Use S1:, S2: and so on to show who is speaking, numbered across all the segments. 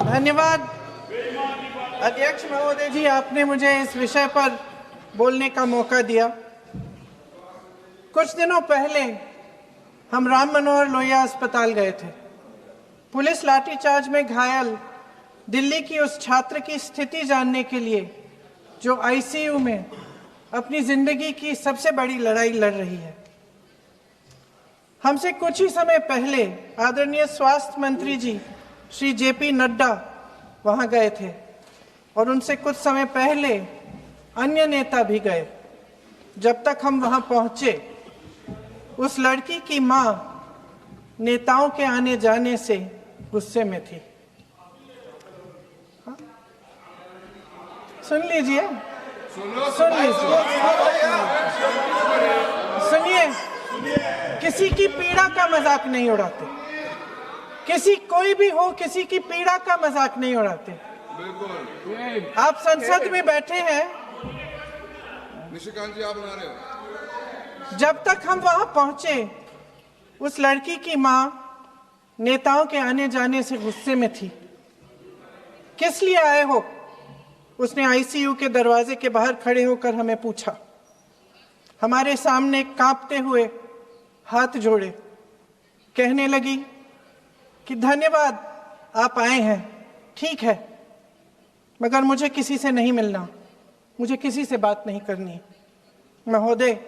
S1: धन्यवाद अध्यक्ष महोदय जी, आपने मुझे इस विषय पर बोलने का मौका दिया। कुछ दिनों पहले हम राम मनोहर लोहिया अस्पताल गए थे। पुलिस लाठीचार्ज में घायल दिल्ली की उस छात्र की स्थिति जानने के लिए जो आईसीयू में अपनी जिंदगी की सबसे बड़ी लड़ाई लड़ रही है। हमसे कुछ ही समय पहले आदरणीय स्वास्थ्य मंत्री जी श्री जेपी नड्डा वहां गए थे और उनसे कुछ समय पहले अन्य नेता भी गए। जब तक हम वहां पहुंचे, उस लड़की की मां नेताओं के आने जाने से गुस्से में थी। सुन लीजिए, सुनिए, किसी की पीड़ा का मजाक नहीं उड़ाते। कोई भी हो, किसी की पीड़ा का मजाक नहीं उड़ाते। आप संसद में बैठे हैं,
S2: निशिकांत जी आप बना रहे हो।
S1: जब तक हम वहां पहुंचे, उस लड़की की मां नेताओं के आने जाने से गुस्से में थी। किस लिए आए हो? उसने आईसीयू के दरवाजे के बाहर खड़े होकर हमें पूछा। हमारे सामने कांपते हुए हाथ जोड़े कहने लगी कि धन्यवाद आप आए हैं, ठीक है, मगर मुझे किसी से नहीं मिलना, मुझे किसी से बात नहीं करनी। महोदय,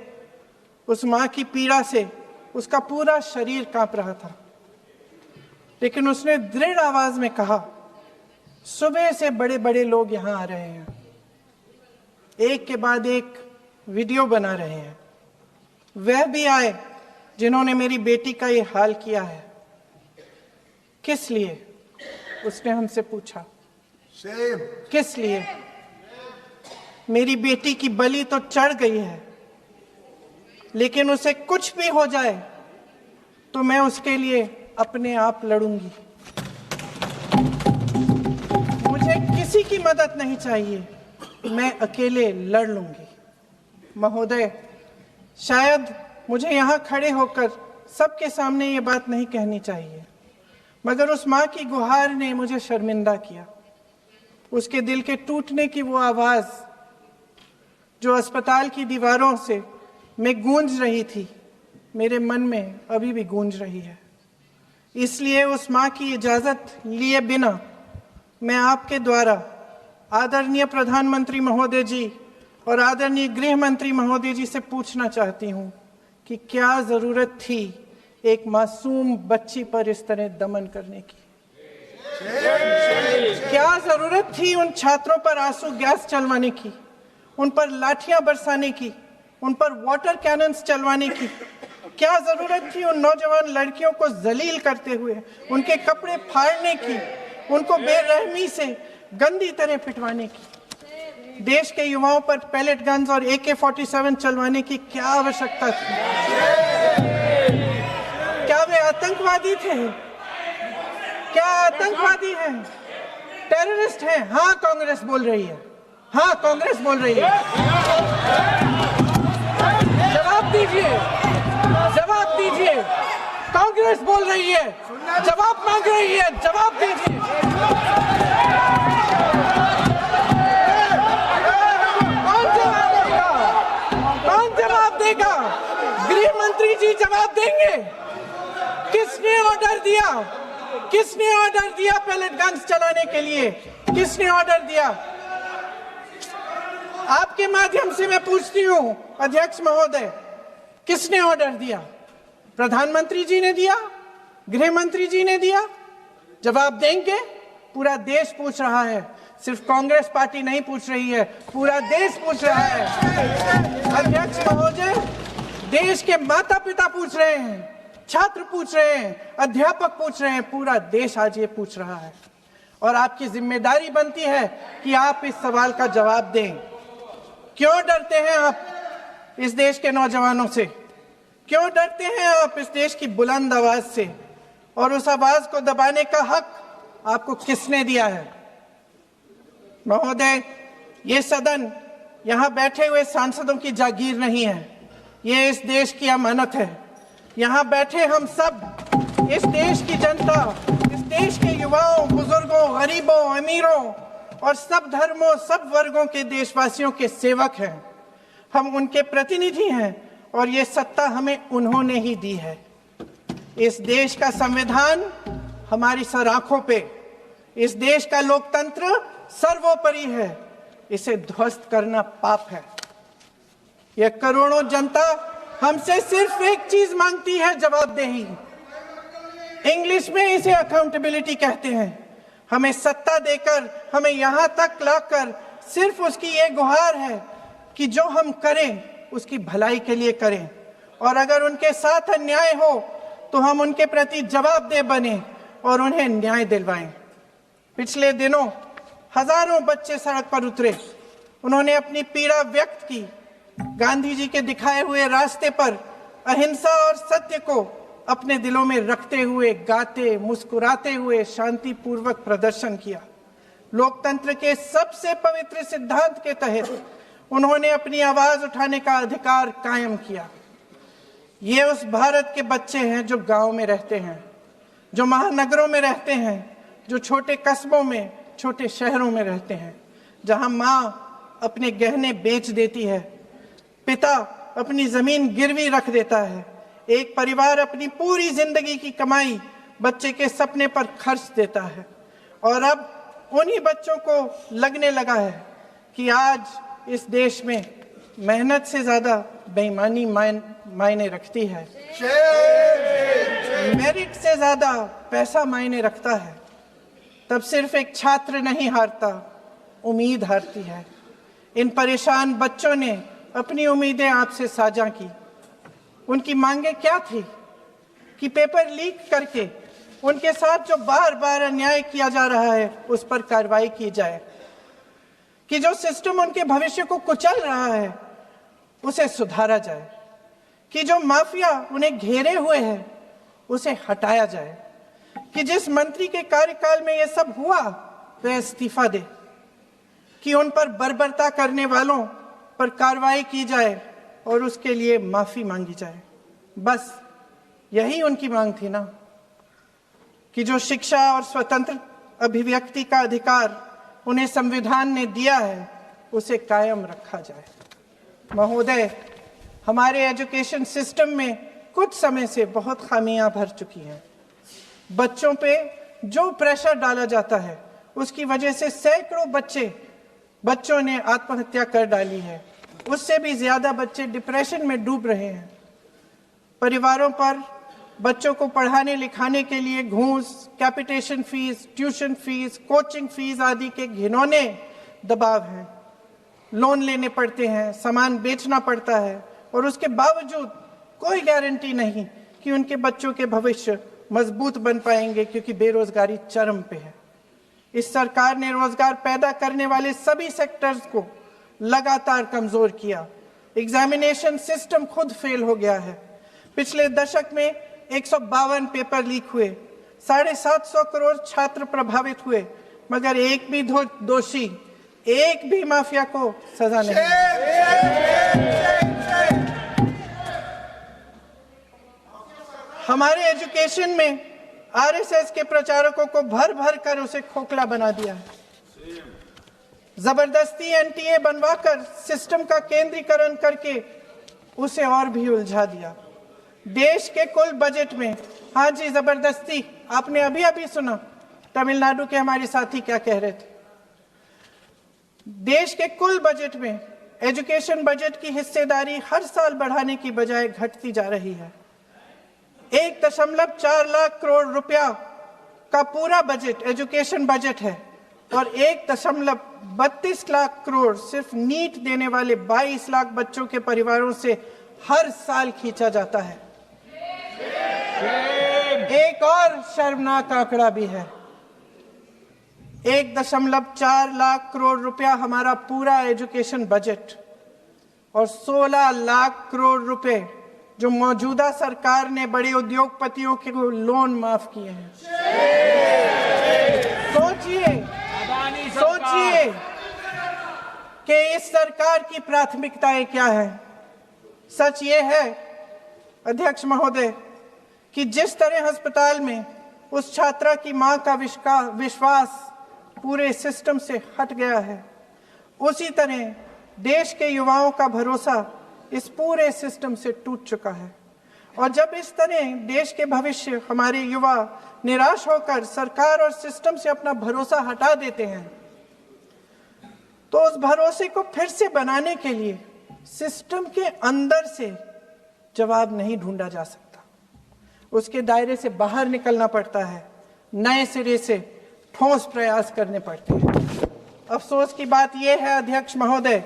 S1: उस मां की पीड़ा से उसका पूरा शरीर कांप रहा था, लेकिन उसने दृढ़ आवाज में कहा, सुबह से बड़े बड़े लोग यहां आ रहे हैं, एक के बाद एक वीडियो बना रहे हैं। वह भी आए जिन्होंने मेरी बेटी का ये हाल किया है। किस लिए? उसने हमसे पूछा। किस लिए? मेरी बेटी की बलि तो चढ़ गई है, लेकिन उसे कुछ भी हो जाए तो मैं उसके लिए अपने आप लड़ूंगी। मुझे किसी की मदद नहीं चाहिए, मैं अकेले लड़ लूंगी। महोदय, शायद मुझे यहाँ खड़े होकर सबके सामने ये बात नहीं कहनी चाहिए, मगर उस माँ की गुहार ने मुझे शर्मिंदा किया। उसके दिल के टूटने की वो आवाज जो अस्पताल की दीवारों से में गूंज रही थी, मेरे मन में अभी भी गूंज रही है। इसलिए उस माँ की इजाजत लिए बिना मैं आपके द्वारा आदरणीय प्रधानमंत्री महोदय जी और आदरणीय गृह मंत्री महोदय जी से पूछना चाहती हूँ कि क्या जरूरत थी एक मासूम बच्ची पर इस तरह दमन करने की? क्या जरूरत थी उन छात्रों पर आंसू गैस चलवाने की, उन पर लाठियां बरसाने की, उन पर वाटर कैनन्स चलवाने की? क्या जरूरत थी उन नौजवान लड़कियों को जलील करते हुए उनके कपड़े फाड़ने की, उनको बेरहमी से गंदी तरह पिटवाने की? देश के युवाओं पर पैलेट गन्स और AK-47 चलवाने की क्या आवश्यकता थी? क्या वे आतंकवादी थे? क्या आतंकवादी हैं? टेररिस्ट हैं? हाँ, कांग्रेस बोल रही है। हाँ, कांग्रेस बोल रही है। जवाब दीजिए, जवाब दीजिए। कांग्रेस बोल रही है, जवाब मांग रही है, जवाब दीजिए। कौन जवाब देगा? गृह मंत्री जी जवाब देंगे। किसने ऑर्डर दिया? किसने ऑर्डर दिया पैलेट गन्स चलाने के लिए? किसने ऑर्डर दिया? आपके माध्यम से मैं पूछती हूँ अध्यक्ष महोदय, किसने ऑर्डर दिया? प्रधानमंत्री जी ने दिया? गृह मंत्री जी ने दिया? जवाब देंगे? पूरा देश पूछ रहा है, सिर्फ कांग्रेस पार्टी नहीं पूछ रही है, पूरा देश पूछ रहा है। अध्यक्ष महोदय, देश के माता पिता पूछ रहे हैं, छात्र पूछ रहे हैं, अध्यापक पूछ रहे हैं, पूरा देश आज ये पूछ रहा है। और आपकी जिम्मेदारी बनती है कि आप इस सवाल का जवाब दें। क्यों डरते हैं आप इस देश के नौजवानों से? क्यों डरते हैं आप इस देश की बुलंद आवाज से? और उस आवाज को दबाने का हक आपको किसने दिया है? महोदय, ये सदन यहाँ बैठे हुए सांसदों की जागीर नहीं है, ये इस देश की अमानत है। यहाँ बैठे हम सब, इस देश की जनता, इस देश के युवाओं, बुजुर्गों, गरीबों, अमीरों और सब धर्मों, सब वर्गों के देशवासियों के सेवक हैं। हम उनके प्रतिनिधि हैं और ये सत्ता हमें उन्होंने ही दी है। इस देश का संविधान हमारी सर आंखों पे, इस देश का लोकतंत्र सर्वोपरि है। इसे ध्वस्त करना पाप है। यह करोड़ों जनता हमसे सिर्फ एक चीज मांगती है, जवाबदेही। इंग्लिश में इसे अकाउंटेबिलिटी कहते हैं। हमें सत्ता देकर, हमें यहां तक लाकर सिर्फ उसकी ये गुहार है कि जो हम करें उसकी भलाई के लिए करें, और अगर उनके साथ अन्याय हो तो हम उनके प्रति जवाबदेह बने और उन्हें न्याय दिलवाएं। पिछले दिनों हजारों बच्चे सड़क पर उतरे। उन्होंने अपनी पीड़ा व्यक्त की। गांधी जी के दिखाए हुए रास्ते पर अहिंसा और सत्य को अपने दिलों में रखते हुए, गाते, मुस्कुराते हुए शांतिपूर्वक प्रदर्शन किया। लोकतंत्र के सबसे पवित्र सिद्धांत के तहत उन्होंने अपनी आवाज उठाने का अधिकार कायम किया। ये उस भारत के बच्चे हैं जो गांव में रहते हैं, जो महानगरों में रहते हैं, जो छोटे कस्बों में, छोटे शहरों में रहते हैं, जहां माँ अपने गहने बेच देती है, पिता अपनी जमीन गिरवी रख देता है, एक परिवार अपनी पूरी जिंदगी की कमाई बच्चे के सपने पर खर्च देता है। और अब उन्हीं बच्चों को लगने लगा है कि आज इस देश में मेहनत से ज्यादा बेईमानी मायने रखती है, मेरिट से ज्यादा पैसा मायने रखता है। तब सिर्फ एक छात्र नहीं हारता, उम्मीद हारती है। इन परेशान बच्चों ने अपनी उम्मीदें आपसे साझा की। उनकी मांगे क्या थी? कि पेपर लीक करके उनके साथ जो बार बार अन्याय किया जा रहा है उस पर कार्रवाई की जाए, कि जो सिस्टम उनके भविष्य को कुचल रहा है उसे सुधारा जाए, कि जो माफिया उन्हें घेरे हुए है उसे हटाया जाए, कि जिस मंत्री के कार्यकाल में यह सब हुआ वह इस्तीफा दे, कि उन पर बर्बरता करने वालों पर कार्रवाई की जाए और उसके लिए माफी मांगी जाए। बस यही उनकी मांग थी ना, कि जो शिक्षा और स्वतंत्र अभिव्यक्ति का अधिकार उन्हें संविधान ने दिया है उसे कायम रखा जाए। महोदय, हमारे एजुकेशन सिस्टम में कुछ समय से बहुत खामियां भर चुकी हैं। बच्चों पे जो प्रेशर डाला जाता है उसकी वजह से सैकड़ों बच्चों ने आत्महत्या कर डाली है। उससे भी ज्यादा बच्चे डिप्रेशन में डूब रहे हैं। परिवारों पर बच्चों को पढ़ाने लिखाने के लिए घूस, capitation fees, tuition fees, coaching fees आदि के घिनौने दबाव हैं। लोन लेने पड़ते हैं, सामान बेचना पड़ता है और उसके बावजूद कोई गारंटी नहीं कि उनके बच्चों के भविष्य मजबूत बन पाएंगे, क्योंकि बेरोजगारी चरम पे है। इस सरकार ने रोजगार पैदा करने वाले सभी सेक्टर्स को लगातार कमजोर किया। एग्जामिनेशन सिस्टम खुद फेल हो गया है। पिछले दशक में 152 पेपर लीक हुए, 750 करोड़ छात्र प्रभावित हुए, मगर एक भी दोषी, एक भी माफिया को सजा नहीं। हमारे एजुकेशन में आरएसएस के प्रचारकों को भर भर कर उसे खोखला बना दिया है। जबरदस्ती एनटीए बनवाकर सिस्टम का केंद्रीकरण करके उसे और भी उलझा दिया। देश के कुल बजट में, हाँ जी जबरदस्ती, आपने अभी अभी सुना तमिलनाडु के हमारे साथी क्या कह रहे थे। देश के कुल बजट में एजुकेशन बजट की हिस्सेदारी हर साल बढ़ाने की बजाय घटती जा रही है। 1.4 लाख करोड़ रुपया का पूरा बजट एजुकेशन बजट है और 1.32 लाख करोड़ सिर्फ नीट देने वाले 22 लाख बच्चों के परिवारों से हर साल खींचा जाता है। एक और शर्मनाक आंकड़ा भी है। 1.4 लाख करोड़ रुपया हमारा पूरा एजुकेशन बजट और 16 लाख करोड़ रुपए जो मौजूदा सरकार ने बड़े उद्योगपतियों के लोन माफ किए हैं। सोचिए कि इस सरकार की प्राथमिकताएं क्या है। सच ये है अध्यक्ष महोदय कि जिस तरह अस्पताल में उस छात्रा की मां का विश्वास पूरे सिस्टम से हट गया है, उसी तरह देश के युवाओं का भरोसा इस पूरे सिस्टम से टूट चुका है। और जब इस तरह देश के भविष्य, हमारे युवा निराश होकर सरकार और सिस्टम से अपना भरोसा हटा देते हैं, तो उस भरोसे को फिर से बनाने के लिए सिस्टम के अंदर से जवाब नहीं ढूंढा जा सकता, उसके दायरे से बाहर निकलना पड़ता है, नए सिरे से ठोस प्रयास करने पड़ते हैं। अफसोस की बात यह है अध्यक्ष महोदय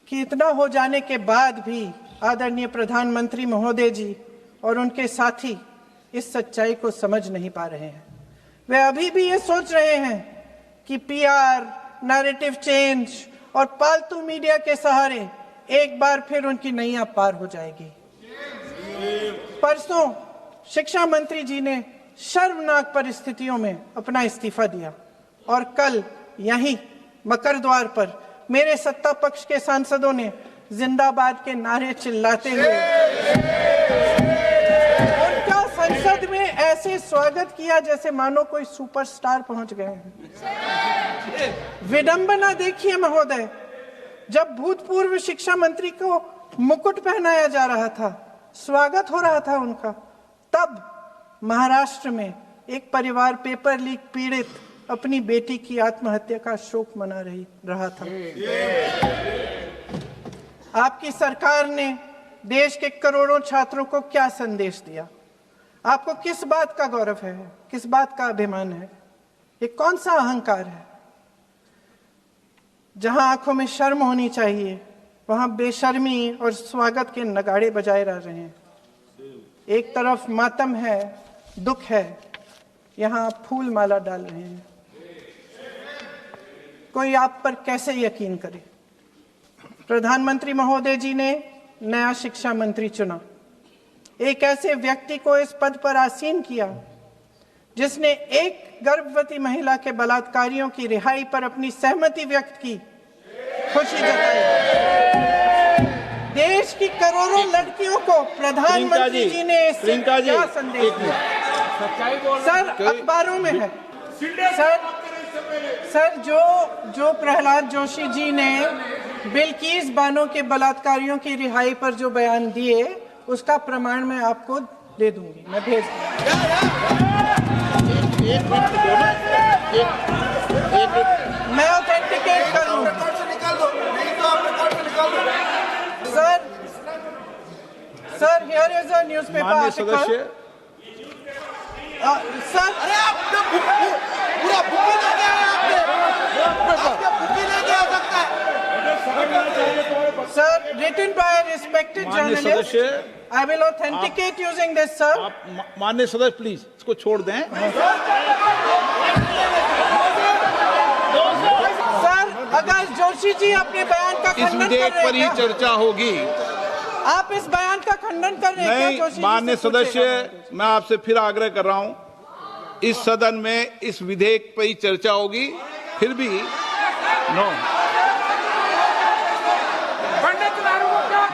S1: कि इतना हो जाने के बाद भी आदरणीय प्रधानमंत्री महोदय जी और उनके साथी इस सच्चाई को समझ नहीं पा रहे हैं। वे अभी भी ये सोच रहे हैं कि पीआर, नैरेटिव चेंज और पालतू मीडिया के सहारे एक बार फिर उनकी नैया पार हो जाएगी। परसों शिक्षा मंत्री जी ने शर्मनाक परिस्थितियों में अपना इस्तीफा दिया और कल यहीं मकर द्वार पर मेरे सत्ता पक्ष के सांसदों ने जिंदाबाद के नारे चिल्लाते हुए उनका संसद में ऐसे स्वागत किया जैसे मानो कोई सुपरस्टार पहुंच गए हैं। विडंबना देखिए महोदय, जब भूतपूर्व शिक्षा मंत्री को मुकुट पहनाया जा रहा था, स्वागत हो रहा था उनका, तब महाराष्ट्र में एक परिवार पेपर लीक पीड़ित अपनी बेटी की आत्महत्या का शोक मना रहा था। आपकी सरकार ने देश के करोड़ों छात्रों को क्या संदेश दिया? आपको किस बात का गौरव है, किस बात का अभिमान है? ये कौन सा अहंकार है? जहां आंखों में शर्म होनी चाहिए, वहां बेशर्मी और स्वागत के नगाड़े बजाए रह रहे हैं। एक तरफ मातम है, दुख है, यहां फूल माला डाल रहे हैं। कोई आप पर कैसे यकीन करे? प्रधानमंत्री महोदय जी ने नया शिक्षा मंत्री चुना, एक ऐसे व्यक्ति को इस पद पर आसीन किया जिसने एक गर्भवती महिला के बलात्कारियों की रिहाई पर अपनी सहमति व्यक्त की, खुशी जताई। देश की करोड़ों लड़कियों को प्रधानमंत्री जी ने क्या संदेश दिया? सर, अखबारों में है सर, जो प्रहलाद जोशी जी ने बिल्किस बानो के बलात्कारियों की रिहाई पर जो बयान दिए, उसका प्रमाण मैं आपको दे दूंगी, मैं भेज मैं ऑथेंटिकेट कर लूँ। Sir, here is a newspaper article. Sir,
S2: अरे आपने पूरा बुक ले गया है, आपने बुक ले गया सकता है।
S1: Sir, written by a respected journalist, I will authenticate using this, sir.
S3: आप माननीय सदस्य प्लीज इसको छोड़ दें।
S1: सर, अगर जोशी जी अपने बयान का
S3: इस विधेयक पर ही चर्चा होगी।
S1: आप इस बयान का खंडन कर रहे हैं क्या?
S3: माननीय सदस्य, मैं आपसे फिर आग्रह कर रहा हूं, इस सदन में इस विधेयक पर ही चर्चा होगी, फिर भी नो,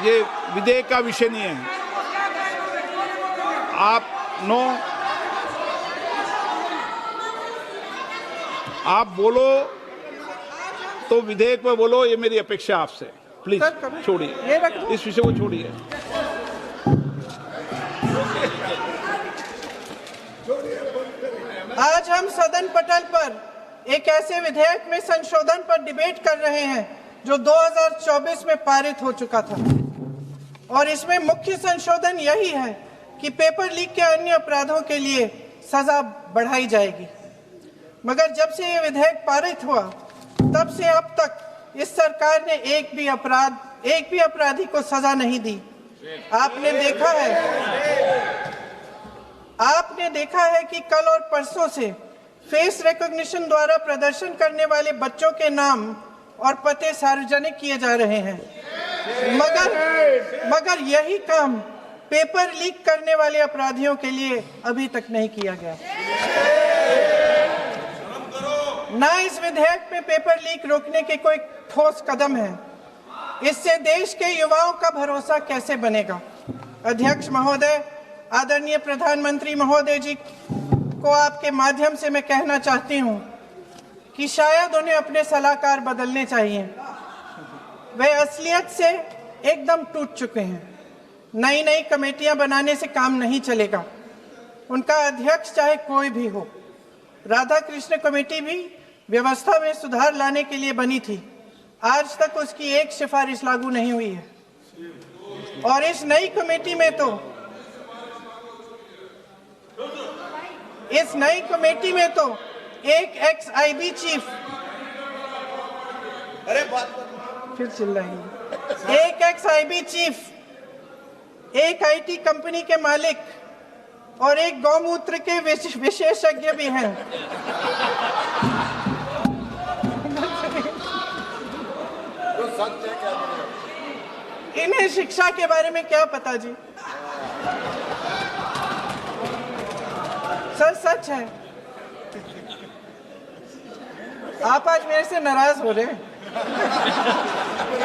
S3: ये विधेयक का विषय नहीं है। आप नो, आप बोलो तो विधेयक पर बोलो, ये मेरी अपेक्षा आपसे। प्लीज छोड़िए, इस विषय को छोड़िए।
S1: आज हम सदन पटल पर एक ऐसे विधेयक में संशोधन पर डिबेट कर रहे हैं जो 2024 में पारित हो चुका था, और इसमें मुख्य संशोधन यही है कि पेपर लीक के अन्य अपराधों के लिए सजा बढ़ाई जाएगी। मगर जब से ये विधेयक पारित हुआ, तब से अब तक इस सरकार ने एक भी अपराधी को सजा नहीं दी। आपने देखा है कि कल और परसों से फेस रिकॉग्निशन द्वारा प्रदर्शन करने वाले बच्चों के नाम और पते सार्वजनिक किए जा रहे हैं, मगर यही काम पेपर लीक करने वाले अपराधियों के लिए अभी तक नहीं किया गया। ना इस विधेयक में पेपर लीक रोकने के कोई ठोस कदम है। इससे देश के युवाओं का भरोसा कैसे बनेगा? अध्यक्ष महोदय, आदरणीय प्रधानमंत्री महोदय जी, को आपके माध्यम से मैं कहना चाहती हूं कि शायद उन्हें अपने सलाहकार बदलने चाहिए। वे असलियत से एकदम टूट चुके हैं। नई नई कमेटियां बनाने से काम नहीं चलेगा। उनका अध्यक्ष चाहे कोई भी हो। राधा कृष्ण कमेटी भी व्यवस्था में सुधार लाने के लिए बनी थी। आज तक उसकी एक सिफारिश लागू नहीं हुई है। और इस नई कमेटी में तो एक एक्स आईबी चीफ,
S2: अरे बात
S1: फिर चिल्लाएंगे, एक एक्स आईबी चीफ, एक आईटी कंपनी के मालिक और एक गौमूत्र के विशेषज्ञ भी हैं। इन्हें शिक्षा के बारे में क्या पता जी? सर सच है। आप आज मेरे से नाराज हो रहे हैं।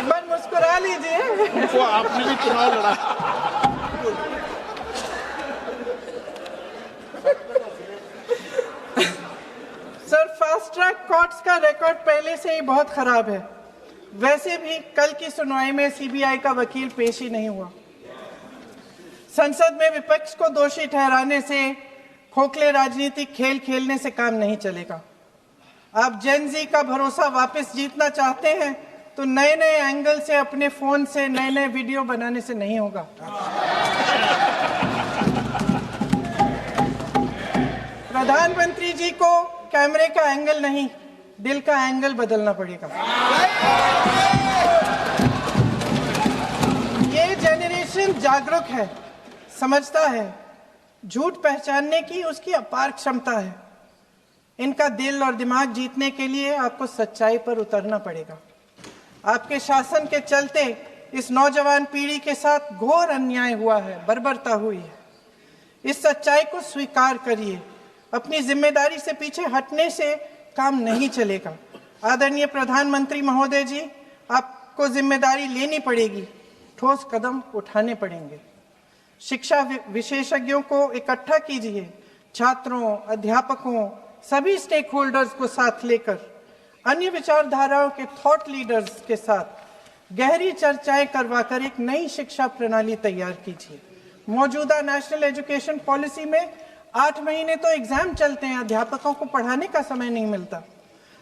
S1: पर मुस्कुरा लीजिए।
S3: वो आपने भी चुनाव लड़ा।
S1: सर, फास्ट ट्रैक कोर्ट्स का रिकॉर्ड पहले से ही बहुत खराब है। वैसे भी कल की सुनवाई में सीबीआई का वकील पेश ही नहीं हुआ। संसद में विपक्ष को दोषी ठहराने से, खोखले राजनीतिक खेल खेलने से काम नहीं चलेगा। आप जेन जी का भरोसा वापस जीतना चाहते हैं तो नए नए एंगल से, अपने फोन से नए नए वीडियो बनाने से नहीं होगा। प्रधानमंत्री जी को कैमरे का एंगल नहीं, दिल का एंगल बदलना पड़ेगा। ये जेनरेशन जागरूक है, समझता है। झूठ पहचानने की उसकी अपार क्षमता है। इनका दिल और दिमाग जीतने के लिए आपको सच्चाई पर उतरना पड़ेगा। आपके शासन के चलते इस नौजवान पीढ़ी के साथ घोर अन्याय हुआ है, बर्बरता हुई है। इस सच्चाई को स्वीकार करिए। अपनी जिम्मेदारी से पीछे हटने से काम नहीं चलेगा। आदरणीय प्रधानमंत्री महोदय जी, आपको जिम्मेदारी लेनी पड़ेगी, ठोस कदम उठाने पड़ेंगे। शिक्षा विशेषज्ञों को इकट्ठा कीजिए, छात्रों, अध्यापकों, सभी स्टेक होल्डर्स को साथ लेकर, अन्य विचारधाराओं के थॉट लीडर्स के साथ गहरी चर्चाएं करवाकर एक नई शिक्षा प्रणाली तैयार कीजिए। मौजूदा नेशनल एजुकेशन पॉलिसी में 8 महीने तो एग्जाम चलते हैं, अध्यापकों को पढ़ाने का समय नहीं मिलता।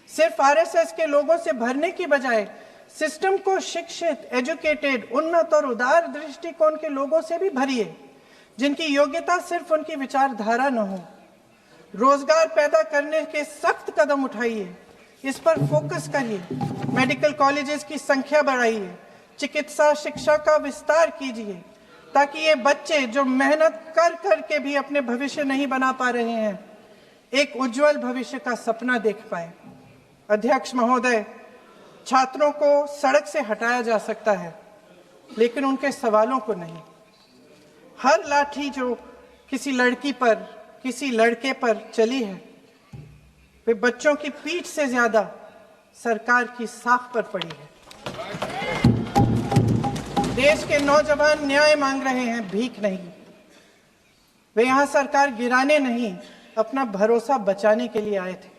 S1: सिर्फ आरएसएस के लोगों से भरने की बजाय सिस्टम को शिक्षित, एजुकेटेड, उन्नत और उदार दृष्टिकोण के लोगों से भी भरिए, जिनकी योग्यता सिर्फ उनकी विचारधारा न हो। रोजगार पैदा करने के सख्त कदम उठाइए, इस पर फोकस करिए। मेडिकल कॉलेजेस की संख्या बढ़ाइए, चिकित्सा शिक्षा का विस्तार कीजिए, ताकि ये बच्चे जो मेहनत कर कर के भी अपने भविष्य नहीं बना पा रहे हैं, एक उज्जवल भविष्य का सपना देख पाए। अध्यक्ष महोदय, छात्रों को सड़क से हटाया जा सकता है, लेकिन उनके सवालों को नहीं। हर लाठी जो किसी लड़की पर, किसी लड़के पर चली है, वे बच्चों की पीठ से ज्यादा सरकार की साख पर पड़ी है। देश के नौजवान न्याय मांग रहे हैं, भीख नहीं। वे यहां सरकार गिराने नहीं, अपना भरोसा बचाने के लिए आए थे।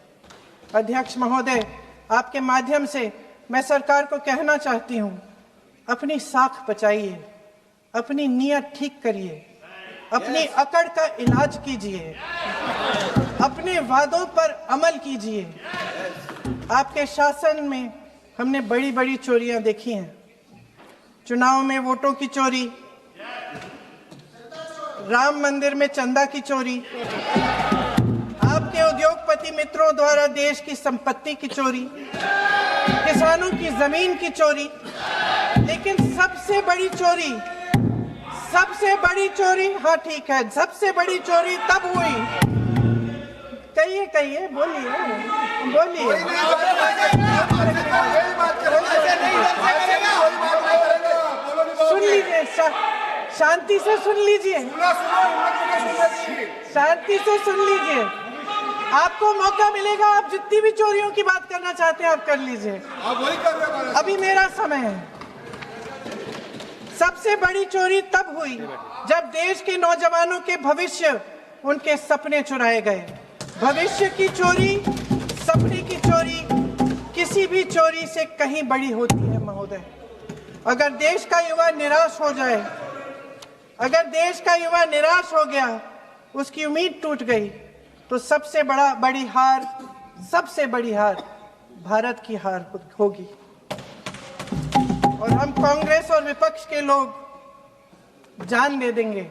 S1: अध्यक्ष महोदय, आपके माध्यम से मैं सरकार को कहना चाहती हूं, अपनी साख बचाइए, अपनी नीयत ठीक करिए, अपनी अकड़ का इलाज कीजिए, अपने वादों पर अमल कीजिए। आपके शासन में हमने बड़ी बड़ी चोरियां देखी हैं। चुनाव में वोटों की चोरी, राम मंदिर में चंदा की चोरी, आपके उद्योगपति मित्रों द्वारा देश की संपत्ति की चोरी, किसानों की जमीन की चोरी, लेकिन सबसे बड़ी चोरी, हाँ ठीक है, सबसे बड़ी चोरी तब हुई। कहिए, बोलिए। सुन लीजिए, शांति से सुन लीजिए, शांति से सुन लीजिए। आपको मौका मिलेगा, आप जितनी भी चोरियों की बात करना चाहते हैं आप कर लीजिए। अभी मेरा समय है। सबसे बड़ी चोरी तब हुई जब देश के नौजवानों के भविष्य, उनके सपने चुराए गए। भविष्य की चोरी, सपने की चोरी किसी भी चोरी से कहीं बड़ी होती है महोदय। अगर देश का युवा निराश हो जाए, अगर देश का युवा निराश हो गया, उसकी उम्मीद टूट गई, तो सबसे बड़ी हार भारत की हार होगी। और हम कांग्रेस और विपक्ष के लोग जान दे देंगे,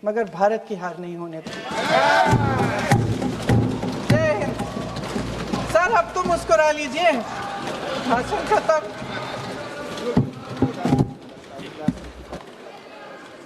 S1: मगर भारत की हार नहीं होने देंगे। जय हिंद। सर अब तो मुस्कुरा लीजिए, भाषण खत्म।